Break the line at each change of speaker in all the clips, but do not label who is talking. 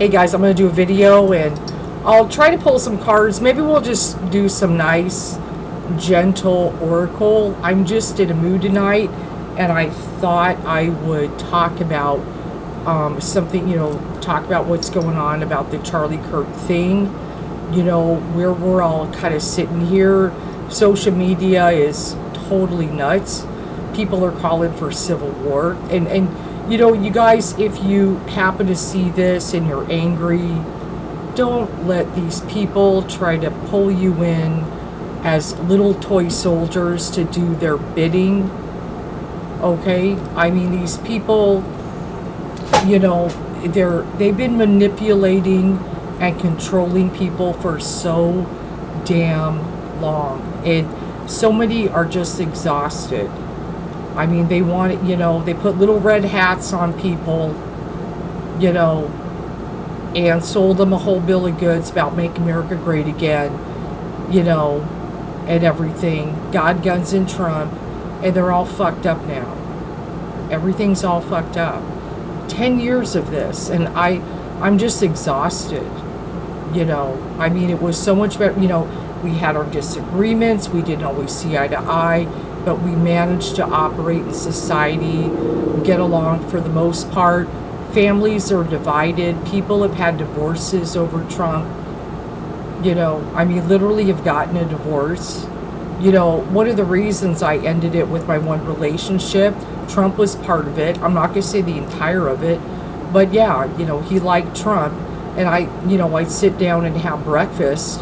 Hey guys, I'm going to do a video and I'll try to pull some cards. Maybe we'll just do some nice, gentle oracle. I'm just in a mood tonight and I thought I would talk about something, talk about what's going on about the Charlie Kirk thing, where we're all kind of sitting here. Social media is totally nuts. People are calling for civil war. And you guys, if you happen to see this and you're angry, don't let these people try to pull you in as little toy soldiers to do their bidding. Okay? I mean, these people, they've been manipulating and controlling people for so damn long. And so many are just exhausted. I mean, they want it, they put little red hats on people, and sold them a whole bill of goods about Make America Great Again, and everything. God, guns, and Trump. And they're all fucked up now. Everything's all fucked up. 10 years of this, and I'm just exhausted. I mean, it was so much better. We had our disagreements. We didn't always see eye to eye. But we managed to operate in society, get along for the most part. Families are divided. People have had divorces over Trump. I mean, literally have gotten a divorce. One of the reasons I ended it with my one relationship, Trump was part of it. I'm not going to say the entire of it. But yeah, he liked Trump. And I'd sit down and have breakfast,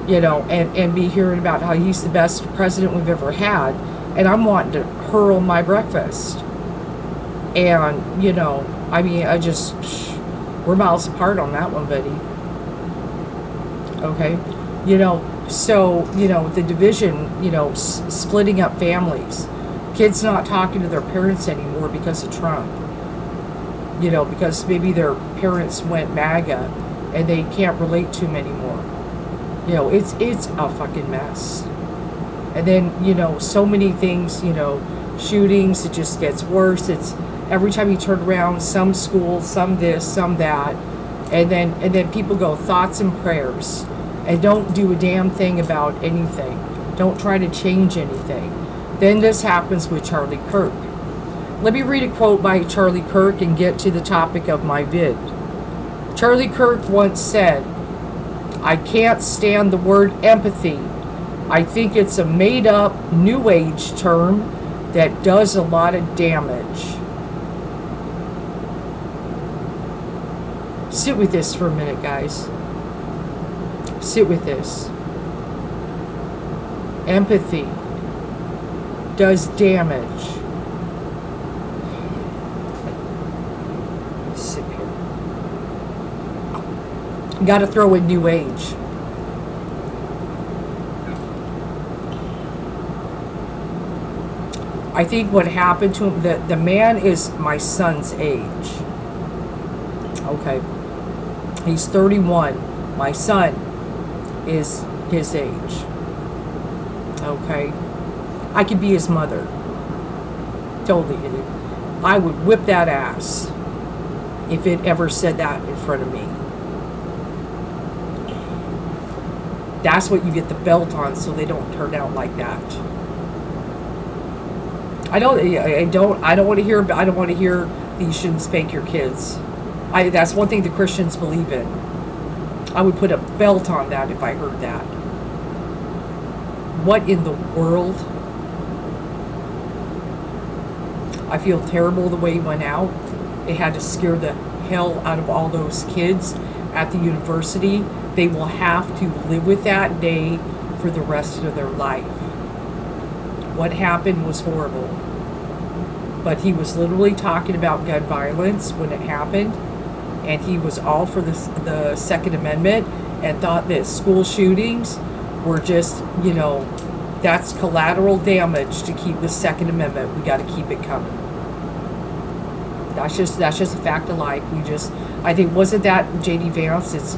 and be hearing about how he's the best president we've ever had. And I'm wanting to hurl my breakfast. And, I mean, we're miles apart on that one, buddy. Okay? So, the division, splitting up families. Kids not talking to their parents anymore because of Trump. Because maybe their parents went MAGA and they can't relate to him anymore. It's a fucking mess. And then, so many things, shootings, it just gets worse. It's every time you turn around, some school, some this, some that. And then people go thoughts and prayers and don't do a damn thing about anything. Don't try to change anything. Then this happens with Charlie Kirk. Let me read a quote by Charlie Kirk and get to the topic of my vid. Charlie Kirk once said, "I can't stand the word empathy. I think it's a made-up New Age term that does a lot of damage." Sit with this for a minute, guys. Sit with this. Empathy does damage. Sit here. Got to throw in New Age. I think what happened to him, the man is my son's age. Okay. He's 31. My son is his age. Okay. I could be his mother. Totally. I would whip that ass if it ever said that in front of me. That's what you get the belt on, so they don't turn out like that. I don't want to hear that you shouldn't spank your kids. That's one thing the Christians believe in. I would put a belt on that if I heard that. What in the world? I feel terrible the way he went out. It had to scare the hell out of all those kids at the university. They will have to live with that day for the rest of their life. What happened was horrible. But he was literally talking about gun violence when it happened. And he was all for the Second Amendment and thought that school shootings were just, that's collateral damage to keep the Second Amendment. We got to keep it coming. That's just a fact of life. I think, wasn't that J.D. Vance? It's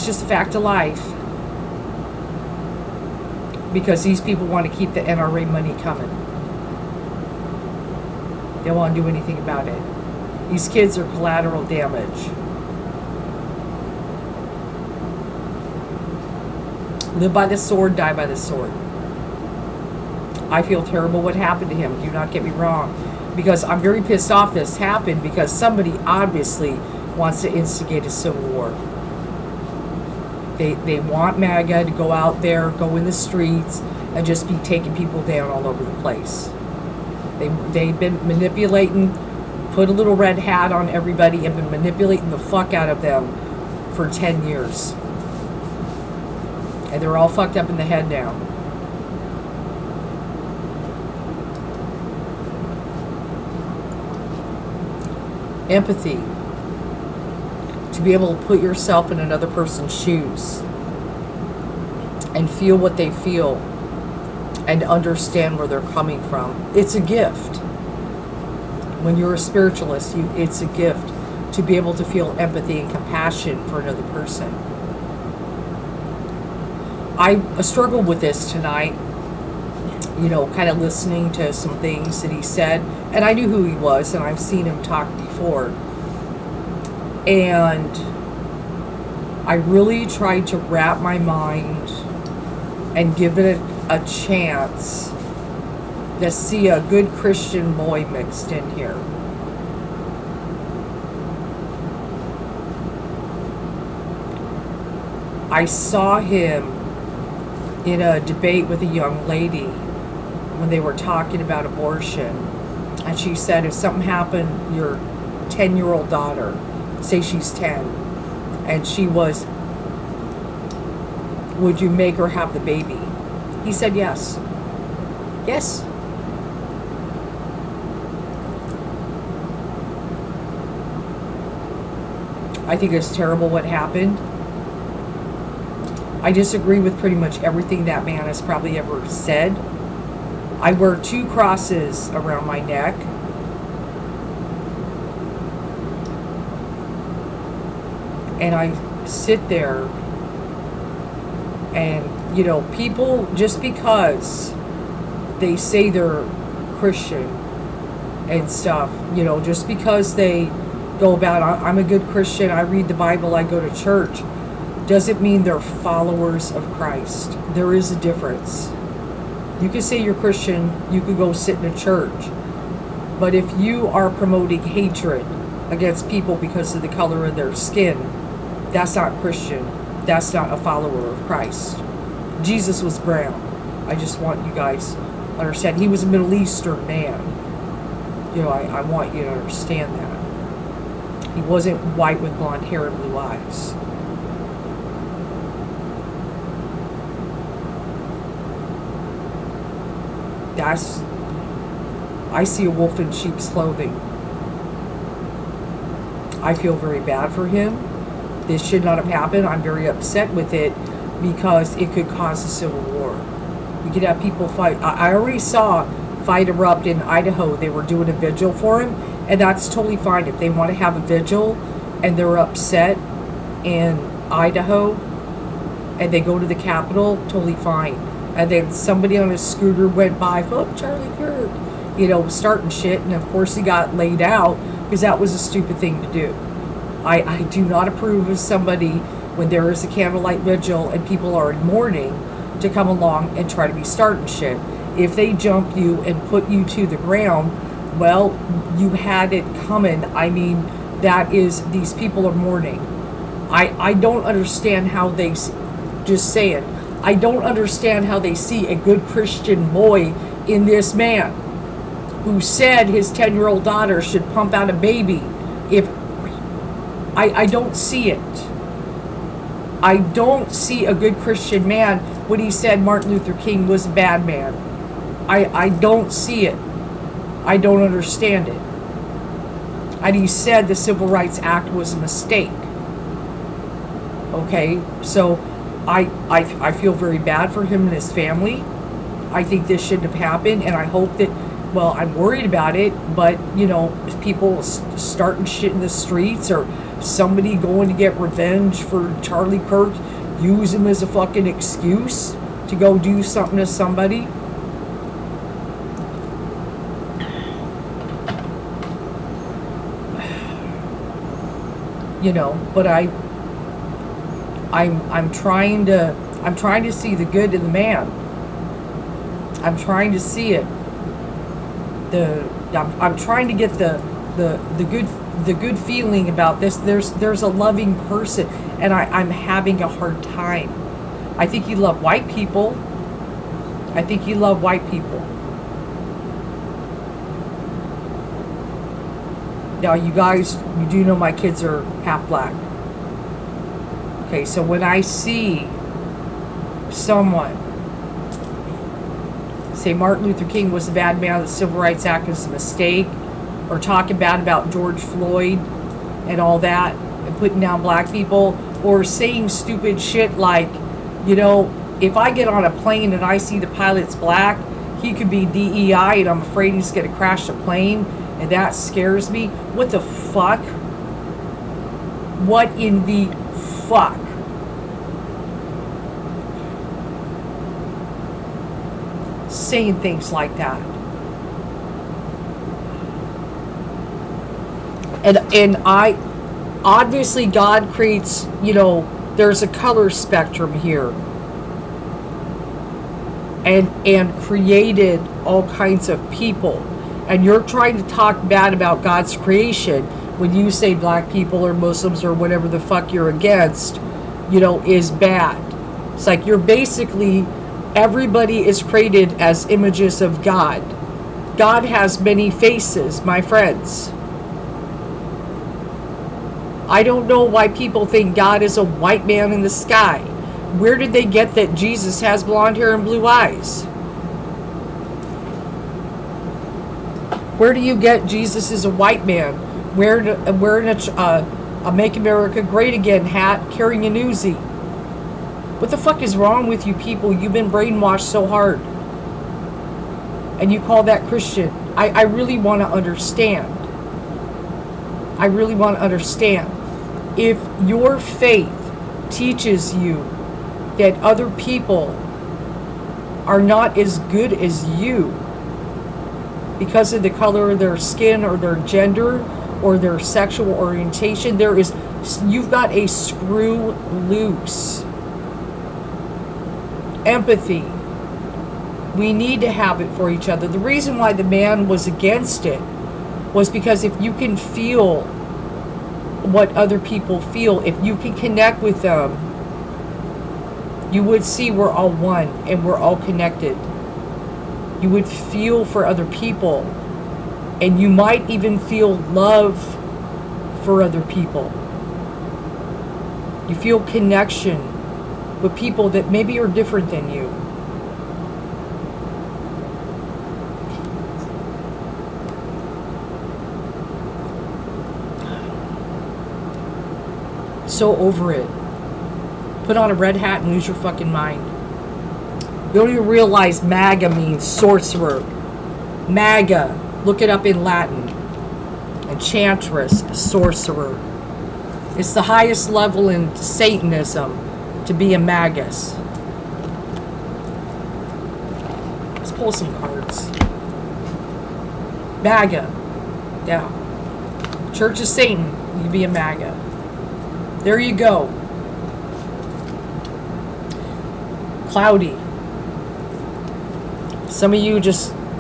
just a fact of life. Because these people want to keep the NRA money coming. They don't want to do anything about it. These kids are collateral damage. Live by the sword, die by the sword. I feel terrible what happened to him. Do not get me wrong. Because I'm very pissed off this happened because somebody obviously wants to instigate a civil war. They want MAGA to go out there, go in the streets, and just be taking people down all over the place. They've been manipulating, put a little red hat on everybody, and been manipulating the fuck out of them for 10 years. And they're all fucked up in the head now. Empathy. To be able to put yourself in another person's shoes and feel what they feel and understand where they're coming from. It's a gift. When you're a spiritualist, it's a gift to be able to feel empathy and compassion for another person. I struggled with this tonight, kind of listening to some things that he said, and I knew who he was, and I've seen him talk before. And I really tried to wrap my mind and give it a chance to see a good Christian boy mixed in here. I saw him in a debate with a young lady when they were talking about abortion. And she said, if something happened, your 10-year-old daughter, say she's 10, and she was, would you make her have the baby? He said yes. Yes. I think it's terrible what happened. I disagree with pretty much everything that man has probably ever said. I wear 2 crosses around my neck. And I sit there and, people, just because they say they're Christian and stuff, just because they go about, I'm a good Christian, I read the Bible, I go to church, doesn't mean they're followers of Christ. There is a difference. You can say you're Christian, you could go sit in a church, but if you are promoting hatred against people because of the color of their skin, that's not Christian. That's not a follower of Christ. Jesus was brown. I just want you guys to understand. He was a Middle Eastern man. I want you to understand that. He wasn't white with blonde hair and blue eyes. I see a wolf in sheep's clothing. I feel very bad for him. This should not have happened. I'm very upset with it because it could cause a civil war. We could have people fight. I already saw a fight erupt in Idaho. They were doing a vigil for him, and that's totally fine. If they want to have a vigil and they're upset in Idaho and they go to the Capitol, totally fine. And then somebody on a scooter went by, fuck Charlie Kirk, starting shit, and of course he got laid out because that was a stupid thing to do. I do not approve of somebody when there is a candlelight vigil and people are in mourning to come along and try to be starting shit. If they jump you and put you to the ground, well, you had it coming. I mean, these people are mourning. I don't understand how they, just saying, I don't understand how they see a good Christian boy in this man who said his 10-year-old daughter should pump out a baby. I don't see it. I don't see a good Christian man when he said Martin Luther King was a bad man. I don't see it. I don't understand it. And he said the Civil Rights Act was a mistake. Okay, so I feel very bad for him and his family. I think this shouldn't have happened, and I hope that, well, I'm worried about it, but, people starting shit in the streets or somebody going to get revenge for Charlie Kirk, use him as a fucking excuse to go do something to somebody. But I'm trying to I'm trying to see the good in the man. I'm trying to see it. I'm trying to get the good feeling about this. There's a loving person, and I'm having a hard time. I think you love white people. I think you love white people. Now, you guys, you do know my kids are half black. Okay, so when I see someone say Martin Luther King was a bad man, the Civil Rights Act was a mistake, or talking bad about George Floyd and all that, and putting down black people, or saying stupid shit like, you know, if I get on a plane and I see the pilot's black, he could be DEI and I'm afraid he's going to crash the plane, and that scares me. What the fuck? What in the fuck? Saying things like that. And I, obviously God creates, you know, there's a color spectrum here. And created all kinds of people. And you're trying to talk bad about God's creation when you say black people or Muslims or whatever the fuck you're against, you know, is bad. It's like you're basically, everybody is created as images of God. God has many faces, my friends. I don't know why people think God is a white man in the sky. Where did they get that Jesus has blonde hair and blue eyes? Where do you get Jesus is a white man wearing a Make America Great Again hat, carrying an Uzi? What the fuck is wrong with you people? You've been brainwashed so hard. And you call that Christian. I really want to understand. I really want to understand. If your faith teaches you that other people are not as good as you because of the color of their skin or their gender or their sexual orientation, you've got a screw loose. Empathy. We need to have it for each other. The reason why the man was against it was because if you can feel what other people feel, if you can connect with them, you would see we're all one and we're all connected. You would feel for other people, and you might even feel love for other people. You feel connection with people that maybe are different than you. So over it. Put on a red hat and lose your fucking mind. You don't even realize MAGA means sorcerer. MAGA, look it up in Latin. Enchantress, sorcerer. It's the highest level in Satanism to be a magus. Let's pull some cards. MAGA. Yeah. Church of Satan. You can be a MAGA. There you go. Cloudy. Some of you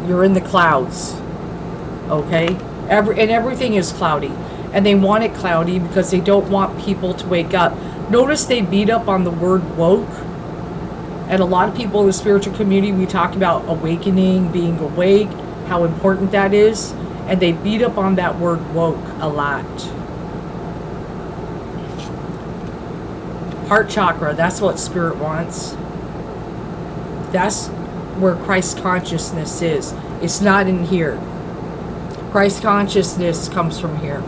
you're in the clouds. Okay? Everything is cloudy. And they want it cloudy because they don't want people to wake up. Notice they beat up on the word woke. And a lot of people in the spiritual community, we talk about awakening, being awake, how important that is. And they beat up on that word woke a lot. Heart chakra, that's what spirit wants. That's where Christ consciousness is. It's not in here. Christ consciousness comes from here.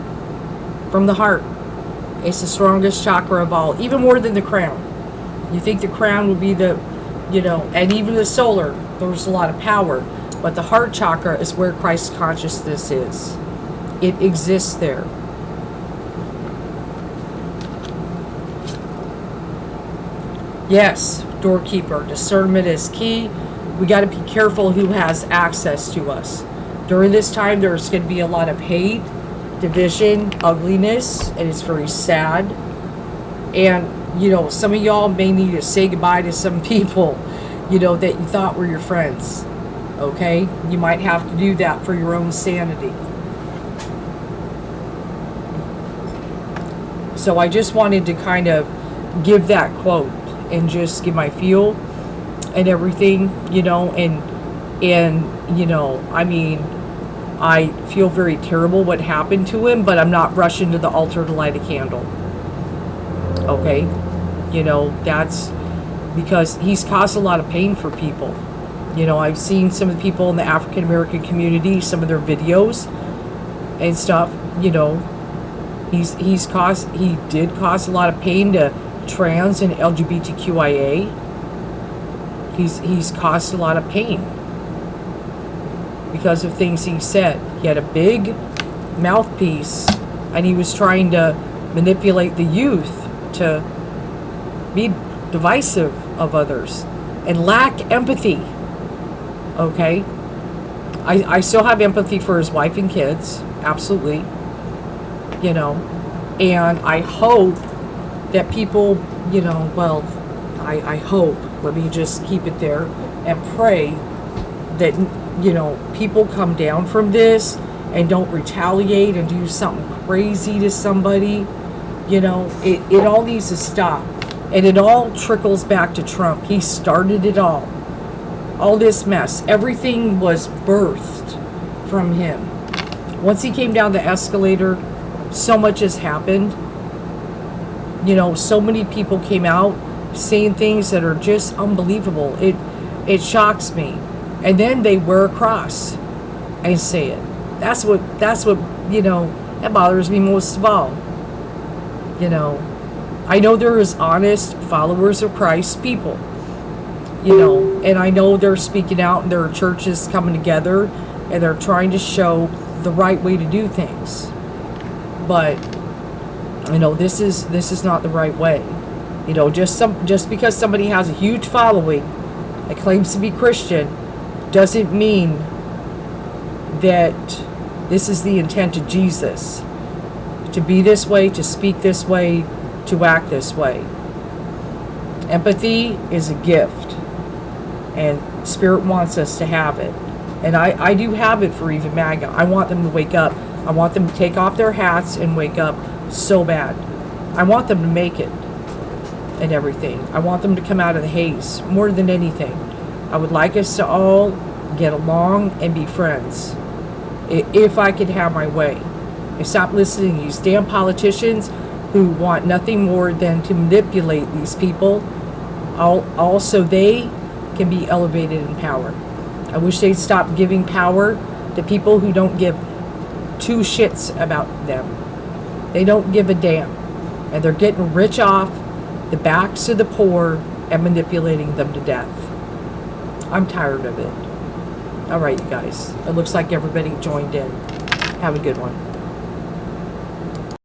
From the heart. It's the strongest chakra of all. Even more than the crown. You think the crown would be the, and even the solar, there's a lot of power. But the heart chakra is where Christ consciousness is. It exists there. Yes, doorkeeper. Discernment is key. We got to be careful who has access to us. During this time, there's going to be a lot of hate, division, ugliness, and it's very sad. And, you know, some of y'all may need to say goodbye to some people, you know, that you thought were your friends. Okay? You might have to do that for your own sanity. So I just wanted to kind of give that quote and just give my feel and everything, you know, and you know, I mean, I feel very terrible what happened to him, but I'm not rushing to the altar to light a candle. Okay? You know, that's because he's caused a lot of pain for people. You know, I've seen some of the people in the African American community, some of their videos and stuff, you know. He did cause a lot of pain to trans and LGBTQIA. He's caused a lot of pain because of things he said. He had a big mouthpiece, and he was trying to manipulate the youth to be divisive of others and lack empathy. Okay? I still have empathy for his wife and kids, absolutely. You know, and I hope that people, you know, well, I hope, let me just keep it there and pray that, you know, people come down from this and don't retaliate and do something crazy to somebody. You know, it all needs to stop. And it all trickles back to Trump. He started it all. All this mess. Everything was birthed from him. Once he came down the escalator, so much has happened. You know, so many people came out saying things that are just unbelievable. It shocks me. And then they wear a cross and say it. That's what, you know, that bothers me most of all. You know, I know there is honest followers of Christ people, you know, and I know they're speaking out and there are churches coming together and they're trying to show the right way to do things. But, you know, this is not the right way. You know, just because somebody has a huge following that claims to be Christian doesn't mean that this is the intent of Jesus. To be this way, to speak this way, to act this way. Empathy is a gift. And Spirit wants us to have it. And I do have it for even MAGA. I want them to wake up. I want them to take off their hats and wake up so bad. I want them to make it and everything. I want them to come out of the haze more than anything. I would like us to all get along and be friends. If I could have my way. And stop listening to these damn politicians who want nothing more than to manipulate these people. Also, they can be elevated in power. I wish they'd stop giving power to people who don't give two shits about them. They don't give a damn. And they're getting rich off the backs of the poor and manipulating them to death. I'm tired of it. All right, you guys. It looks like everybody joined in. Have a good one.